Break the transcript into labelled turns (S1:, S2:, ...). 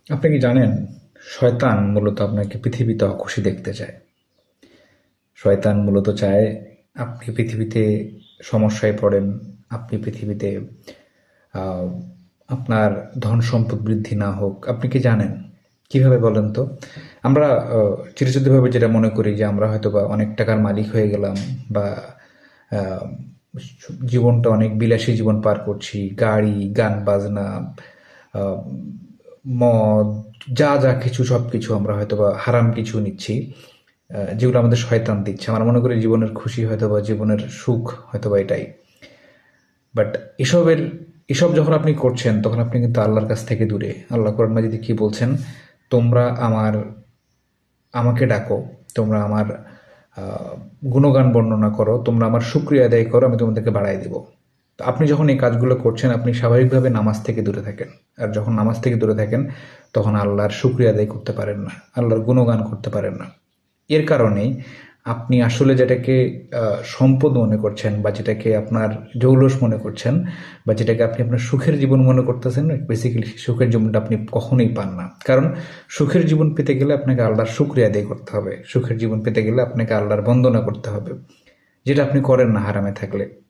S1: আপনি কি জানেন, শয়তান মূলত আপনাকে পৃথিবীতে অখুশি দেখতে চায়। শয়তান মূলত চায় আপনি পৃথিবীতে সমস্যায় পড়েন, আপনি পৃথিবীতে আহ, আপনার ধন সম্পদ বৃদ্ধি না হোক। আপনি কি জানেন কিভাবে বলেন তো? আমরা চিরচেতভাবে যেটা মনে করি যে আমরা হয়তো বা অনেক টাকার মালিক হয়ে গেলাম, বা আহ, জীবনটা অনেক বিলাসী জীবন পার করছি, গাড়ি, গান বাজনা, আহ, মদ, যা যা কিছু সব কিছু আমরা হয়তো বা হারাম কিছু নিচ্ছি, যেগুলো আমাদের শয়তান দিচ্ছে। আমরা মনে করি জীবনের খুশি হয়তো বা জীবনের সুখ হয়তো বা এটাই। বাট এসবের এসব যখন আপনি করছেন তখন আপনি কিন্তু আল্লাহর কাছ থেকে দূরে। আল্লাহ কোরআন মাজিদে কি বলছেন? তোমরা আমাকে ডাকো, তোমরা আমার গুণগান বর্ণনা করো, তোমরা আমার শুকরিয়া আদায় করো, আমি তোমাদেরকে বাড়াই দেব। তো আপনি যখন এই কাজগুলো করছেন আপনি স্বাভাবিকভাবে নামাজ থেকে দূরে থাকেন। আর যখন নামাজ থেকে দূরে থাকেন তখন আল্লাহর শুকরিয়া আদায় করতে পারেন না, আল্লাহর গুণগান করতে পারেন না। এর কারণেই আপনি আসলে যেটাকে সম্পদ মনে করছেন, বা যেটাকে আপনার জৌলস মনে করছেন, বা যেটাকে আপনি আপনার সুখের জীবন মনে করতেছেন, বেসিক্যালি সুখের জীবনটা আপনি কখনোই পান না। কারণ সুখের জীবন পেতে গেলে আপনাকে আল্লাহর শুকরিয়া আদায় করতে হবে, সুখের জীবন পেতে গেলে আপনাকে আল্লাহর বন্দনা করতে হবে, যেটা আপনি করেন না হারামে থাকলে।